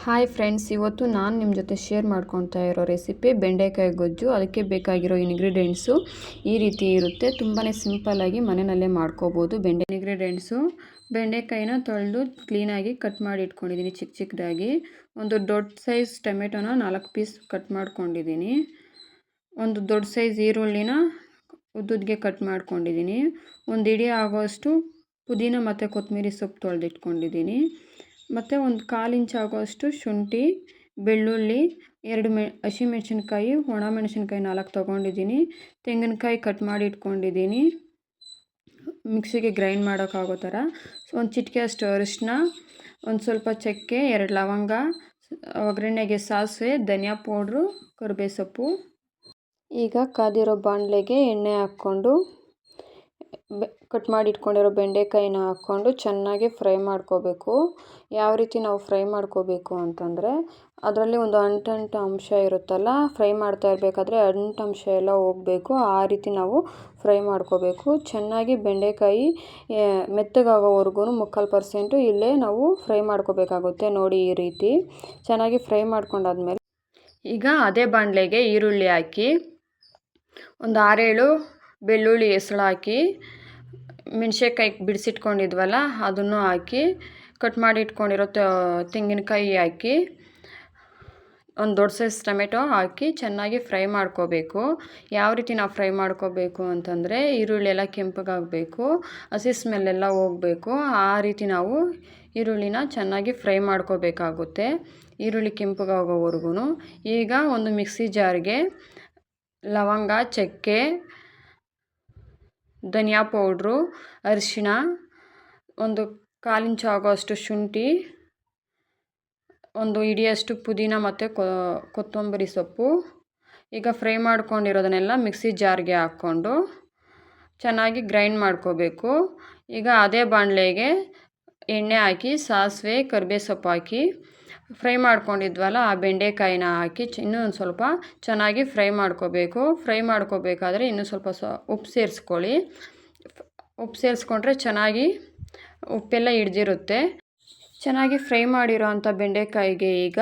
Hi friends, ಇವತ್ತು ನಾನು ನಿಮ್ಮ ಜೊತೆ ಶೇರ್ ಮಾಡ್ಕೊತಾ ಇರೋ ರೆಸಿಪಿ ಬೆಂಡೆಕಾಯಿ ಗೊಜ್ಜು. ಅದಕ್ಕೆ ಬೇಕಾಗಿರೋ ಇಂಗ್ರೀಡಿಯೆಂಟ್ಸು ಈ ರೀತಿ ಇರುತ್ತೆ. ತುಂಬಾ ಸಿಂಪಲ್ಲಾಗಿ ಮನೆಯಲ್ಲೇ ಮಾಡ್ಕೋಬೋದು. ಬೆಂಡೆಕಾಯಿನ ತೊಳೆದು ಕ್ಲೀನಾಗಿ ಕಟ್ ಮಾಡಿ ಇಟ್ಕೊಂಡಿದ್ದೀನಿ ಚಿಕ್ಕ ಚಿಕ್ಕದಾಗಿ. ಒಂದು ದೊಡ್ಡ ಸೈಜ್ ಟೊಮೆಟೊನ 4 ಪೀಸ್ ಕಟ್ ಮಾಡ್ಕೊಂಡಿದ್ದೀನಿ. ಒಂದು ದೊಡ್ಡ ಸೈಜ್ ಈರುಳ್ಳಿನ ಉದ್ದುದ್ಗೆ ಕಟ್ ಮಾಡ್ಕೊಂಡಿದ್ದೀನಿ. ಒಂದು ಇಡೀ ಆಗೋಷ್ಟು ಪುದೀನ ಮತ್ತು ಕೊತ್ತಂಬರಿ ಸೊಪ್ಪು ತೊಳೆದಿಟ್ಕೊಂಡಿದ್ದೀನಿ. ಮತ್ತು ಒಂದು 1/4 ಇಂಚ್ ಆಗೋಷ್ಟು ಶುಂಠಿ, ಬೆಳ್ಳುಳ್ಳಿ, 2 ಹಸಿಮೆಣಸಿನ್ಕಾಯಿ, ಒಣಮೆಣಸಿನ್ಕಾಯಿ 4 ತೊಗೊಂಡಿದ್ದೀನಿ. ತೆಂಗಿನಕಾಯಿ ಕಟ್ ಮಾಡಿ ಇಟ್ಕೊಂಡಿದ್ದೀನಿ, ಮಿಕ್ಸಿಗೆ ಗ್ರೈಂಡ್ ಮಾಡೋಕ್ಕಾಗೋ ಥರ. ಒಂದು ಚಿಟಿಕೆ ಅಷ್ಟು ಅರಿಶಿನ, ಒಂದು ಸ್ವಲ್ಪ ಚಕ್ಕೆ, 2 ಲವಂಗ, ಒಗ್ಗರಣೆಗೆ ಸಾಸಿವೆ, ಧನಿಯಾ ಪೌಡ್ರು, ಕರಿಬೇವು ಸೊಪ್ಪು. ಈಗ ಕಾದಿರೋ ಬಾಣಲೆಗೆ ಎಣ್ಣೆ ಹಾಕ್ಕೊಂಡು ಕಟ್ ಮಾಡಿ ಇಟ್ಕೊಂಡಿರೋ ಬೆಂಡೆಕಾಯಿನ ಹಾಕ್ಕೊಂಡು ಚೆನ್ನಾಗಿ ಫ್ರೈ ಮಾಡ್ಕೋಬೇಕು. ಯಾವ ರೀತಿ ನಾವು ಫ್ರೈ ಮಾಡ್ಕೋಬೇಕು ಅಂತಂದರೆ, ಅದರಲ್ಲಿ ಒಂದು ಅಂಟು ಅಂಶ ಇರುತ್ತಲ್ಲ, ಫ್ರೈ ಮಾಡ್ತಾ ಇರಬೇಕಾದ್ರೆ ಅಂಶ ಎಲ್ಲ ಹೋಗಬೇಕು. ಆ ರೀತಿ ನಾವು ಫ್ರೈ ಮಾಡ್ಕೋಬೇಕು. ಚೆನ್ನಾಗಿ ಬೆಂಡೆಕಾಯಿ ಮೆತ್ತಗಾಗೋವರೆಗೂ 3/4% ಇಲ್ಲೇ ನಾವು ಫ್ರೈ ಮಾಡ್ಕೋಬೇಕಾಗುತ್ತೆ. ನೋಡಿ, ಈ ರೀತಿ ಚೆನ್ನಾಗಿ ಫ್ರೈ ಮಾಡ್ಕೊಂಡಾದ್ಮೇಲೆ ಈಗ ಅದೇ ಬಾಣಲೆಗೆ ಈರುಳ್ಳಿ ಹಾಕಿ, ಒಂದು 6-7 ಬೆಳ್ಳುಳ್ಳಿ ಹೆಸಳು ಹಾಕಿ, ಮೆಣಸಿನ್ಕಾಯಿ ಬಿಡಿಸಿಟ್ಕೊಂಡಿದ್ವಲ್ಲ ಅದನ್ನು ಹಾಕಿ, ಕಟ್ ಮಾಡಿ ಇಟ್ಕೊಂಡಿರೋ ತೆಂಗಿನಕಾಯಿ ಹಾಕಿ, ಒಂದು ದೊಡ್ಡ ಸೈಜ್ ಟೊಮೆಟೊ ಹಾಕಿ ಚೆನ್ನಾಗಿ ಫ್ರೈ ಮಾಡ್ಕೋಬೇಕು. ಯಾವ ರೀತಿ ನಾವು ಫ್ರೈ ಮಾಡ್ಕೋಬೇಕು ಅಂತಂದರೆ, ಈರುಳ್ಳಿ ಎಲ್ಲ ಕೆಂಪಗಾಗಬೇಕು, ಹಸಿ ಸ್ಮೆಲ್ಲೆಲ್ಲ ಹೋಗಬೇಕು. ಆ ರೀತಿ ನಾವು ಈರುಳ್ಳಿನ ಚೆನ್ನಾಗಿ ಫ್ರೈ ಮಾಡ್ಕೋಬೇಕಾಗುತ್ತೆ, ಈರುಳ್ಳಿ ಕೆಂಪಗಾಗೋವರೆಗೂ. ಈಗ ಒಂದು ಮಿಕ್ಸಿ ಜಾರ್ಗೆ ಲವಂಗ, ಚಕ್ಕೆ, ಧನಿಯಾ ಪೌಡ್ರು, ಅರಿಶಿಣ, ಒಂದು 1/4 ಇಂಚ್ ಆಗೋಷ್ಟು ಶುಂಠಿ, ಒಂದು ಹಿಡಿಯಷ್ಟು ಪುದೀನ ಮತ್ತು ಕೊತ್ತಂಬರಿ ಸೊಪ್ಪು. ಈಗ ಫ್ರೈ ಮಾಡ್ಕೊಂಡಿರೋದನ್ನೆಲ್ಲ ಮಿಕ್ಸಿ ಜಾರ್ಗೆ ಹಾಕ್ಕೊಂಡು ಚೆನ್ನಾಗಿ ಗ್ರೈಂಡ್ ಮಾಡ್ಕೋಬೇಕು. ಈಗ ಅದೇ ಬಾಣಲೆಗೆ ಎಣ್ಣೆ ಹಾಕಿ, ಸಾಸಿವೆ, ಕರಿಬೇವು ಸೊಪ್ಪು ಹಾಕಿ, ಫ್ರೈ ಮಾಡ್ಕೊಂಡಿದ್ವಲ್ಲ ಆ ಬೆಂಡೆಕಾಯಿನ ಹಾಕಿ ಇನ್ನೂ ಒಂದು ಸ್ವಲ್ಪ ಚೆನ್ನಾಗಿ ಫ್ರೈ ಮಾಡ್ಕೋಬೇಕು. ಫ್ರೈ ಮಾಡ್ಕೋಬೇಕಾದ್ರೆ ಇನ್ನೂ ಸ್ವಲ್ಪ ಉಪ್ಪು ಸೇರಿಸ್ಕೊಳ್ಳಿ. ಉಪ್ಪು ಸೇರಿಸ್ಕೊಂಡ್ರೆ ಚೆನ್ನಾಗಿ ಉಪ್ಪೆಲ್ಲ ಹಿಡ್ದಿರುತ್ತೆ. ಚೆನ್ನಾಗಿ ಫ್ರೈ ಮಾಡಿರೋ ಅಂಥ ಬೆಂಡೆಕಾಯಿಗೆ ಈಗ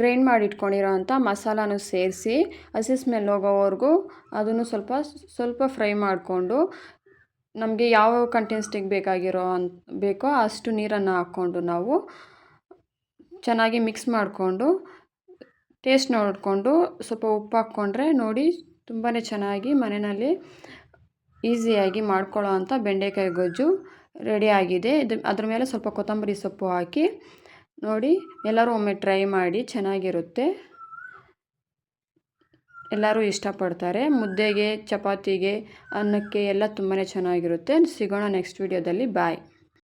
ಗ್ರೈಂಡ್ ಮಾಡಿ ಇಟ್ಕೊಂಡಿರೋ ಅಂಥ ಮಸಾಲಾನು ಸೇರಿಸಿ ಹಸಿ ಸ್ಮೆಲ್ ಹೋಗೋವರೆಗೂ ಅದನ್ನು ಸ್ವಲ್ಪ ಫ್ರೈ ಮಾಡಿಕೊಂಡು, ನಮಗೆ ಯಾವ ಕನ್ಸಿಸ್ಟೆನ್ಸಿಗೆ ಬೇಕೋ ಅಷ್ಟು ನೀರನ್ನು ಹಾಕ್ಕೊಂಡು ನಾವು ಚೆನ್ನಾಗಿ ಮಿಕ್ಸ್ ಮಾಡಿಕೊಂಡು, ಟೇಸ್ಟ್ ನೋಡಿಕೊಂಡು ಸ್ವಲ್ಪ ಉಪ್ಪು ಹಾಕ್ಕೊಂಡ್ರೆ ನೋಡಿ ತುಂಬಾ ಚೆನ್ನಾಗಿ ಮನೆಯಲ್ಲಿ ಈಸಿಯಾಗಿ ಮಾಡ್ಕೊಳ್ಳೋ ಅಂಥ ಬೆಂಡೆಕಾಯಿ ಗೊಜ್ಜು ರೆಡಿಯಾಗಿದೆ. ಅದ್ರ ಮೇಲೆ ಸ್ವಲ್ಪ ಕೊತ್ತಂಬರಿ ಸೊಪ್ಪು ಹಾಕಿ ನೋಡಿ, ಎಲ್ಲರೂ ಒಮ್ಮೆ ಟ್ರೈ ಮಾಡಿ, ಚೆನ್ನಾಗಿರುತ್ತೆ. ಎಲ್ಲರೂ ಇಷ್ಟಪಡ್ತಾರೆ. ಮುದ್ದೆಗೆ, ಚಪಾತಿಗೆ, ಅನ್ನಕ್ಕೆ ಎಲ್ಲ ತುಂಬಾ ಚೆನ್ನಾಗಿರುತ್ತೆ. ಸಿಗೋಣ ನೆಕ್ಸ್ಟ್ ವಿಡಿಯೋದಲ್ಲಿ. ಬಾಯ್.